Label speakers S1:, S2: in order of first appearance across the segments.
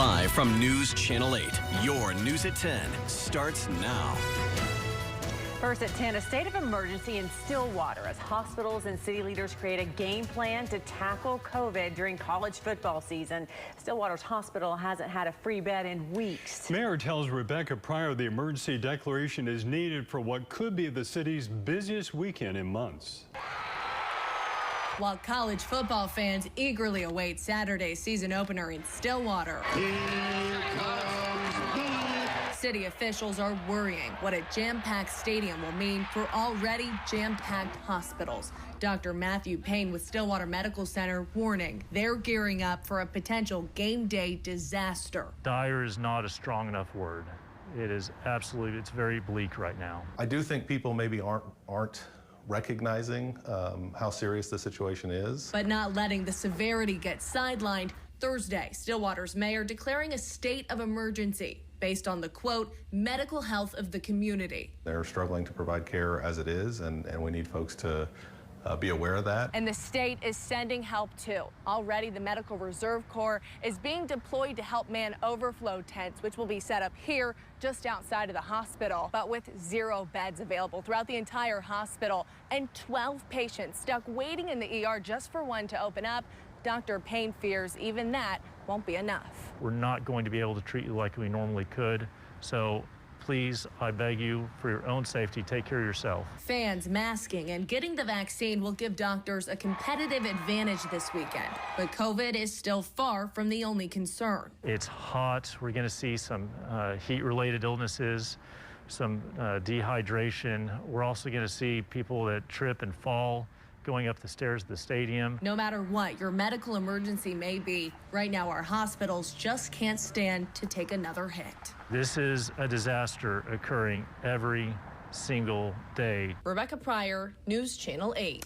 S1: Live from News Channel 8, your News at 10 starts now.
S2: First at 10, a state of emergency in Stillwater as hospitals and city leaders create a game plan to tackle COVID during college football season. Stillwater's hospital hasn't had a free bed in weeks.
S3: Mayor tells Rebecca Pryor the emergency declaration is needed for what could be the city's busiest weekend in months.
S4: While college football fans eagerly await Saturday's season opener in Stillwater.
S5: Here comes Bally.
S4: City officials are worrying what a jam-packed stadium will mean for already jam-packed hospitals. Dr. Matthew Payne with Stillwater Medical Center warning they're gearing up for a potential game day disaster.
S6: Dire is not a strong enough word. It is absolutely, it's very bleak right now.
S7: I do think people maybe aren't recognizing how serious the situation is.
S4: But not letting the severity get sidelined. Thursday, Stillwater's mayor declaring a state of emergency based on the, quote, medical health of the community.
S7: They're struggling to provide care as it is, and we need folks to be aware of that.
S4: And the state is sending help too. Already the Medical Reserve Corps is being deployed to help man overflow tents, which will be set up here just outside of the hospital, but with 0 beds available throughout the entire hospital and 12 patients stuck waiting in the ER just for one to open up. Dr. Payne fears even that won't be enough.
S6: We're not going to be able to treat you like we normally could, so please, I beg you, for your own safety, take care of yourself. Fans
S4: masking and getting the vaccine will give doctors a competitive advantage this weekend, but COVID is still far from the only concern.
S6: It's hot. We're going to see some heat-related illnesses, some dehydration. We're also going to see people that trip and fall going up the stairs of the stadium.
S4: No matter what your medical emergency may be, right now our hospitals just can't stand to take another hit.
S6: This is a disaster occurring every single day.
S4: Rebecca Pryor, News Channel 8.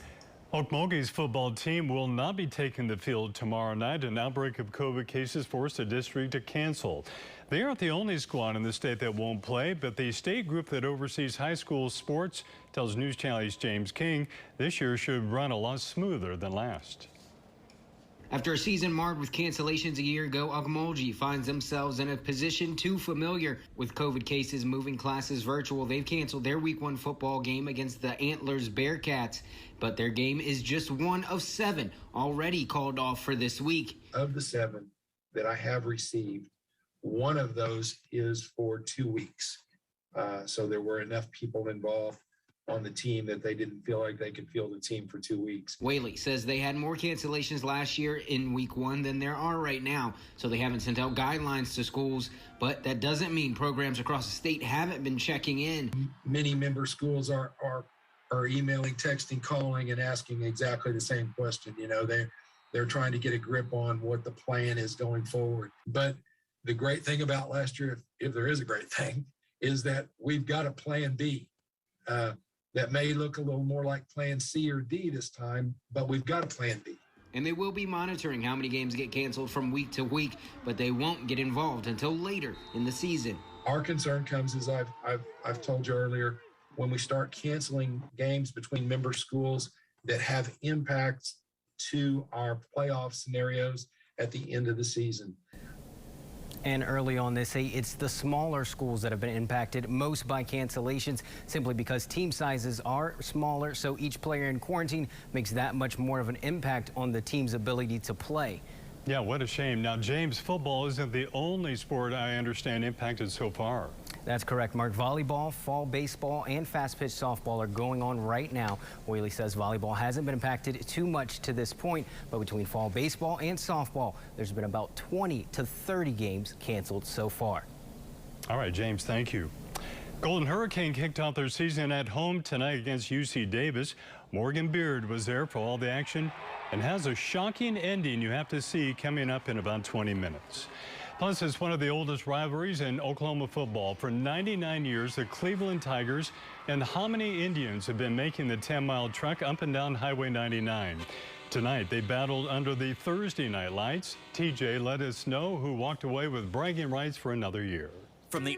S3: Okmulgee's football team will not be taking the field tomorrow night. An outbreak of COVID cases forced the district to cancel. They aren't the only squad in the state that won't play, but the state group that oversees high school sports tells News Channel's James King this year should run a lot smoother than last.
S8: After a season marred with cancellations a year ago, Okmulgee finds themselves in a position too familiar. With COVID cases moving classes virtual, they've canceled their Week 1 football game against the Antlers Bearcats. But their game is just one of 7 already called off for this week.
S9: Of the 7 that I have received, one of those is for 2 weeks. So there were enough people involved on the team that they didn't feel like they could field the team for 2 weeks.
S8: Whaley says they had more cancellations last year in Week 1 than there are right now, so they haven't sent out guidelines to schools, but that doesn't mean programs across the state haven't been checking in.
S9: Many member schools are emailing, texting, calling, and asking exactly the same question. You know, they're trying to get a grip on what the plan is going forward. But the great thing about last year, if there is a great thing, is that we've got a plan B. That may look a little more like plan C or D this time, but we've got a plan B.
S8: And they will be monitoring how many games get canceled from week to week, but they won't get involved until later in the season.
S9: Our concern comes, as I've told you earlier, when we start canceling games between member schools that have impacts to our playoff scenarios at the end of the season.
S10: And early on, they say it's the smaller schools that have been impacted most by cancellations, simply because team sizes are smaller, so each player in quarantine makes that much more of an impact on the team's ability to play.
S3: Yeah, what a shame. Now, James, football isn't the only sport I understand impacted so far.
S10: That's correct, Mark. Volleyball, fall baseball, and fast-pitch softball are going on right now. Whaley says volleyball hasn't been impacted too much to this point, but between fall baseball and softball, there's been about 20 to 30 games canceled so far.
S3: All right, James, thank you. Golden Hurricane kicked off their season at home tonight against UC Davis. Morgan Beard was there for all the action and has a shocking ending you have to see coming up in about 20 minutes. Plus, it's one of the oldest rivalries in Oklahoma football. For 99 years, the Cleveland Tigers and Hominy Indians have been making the 10-mile trek up and down Highway 99. Tonight, they battled under the Thursday night lights. TJ let us know who walked away with bragging rights for another year.
S1: From the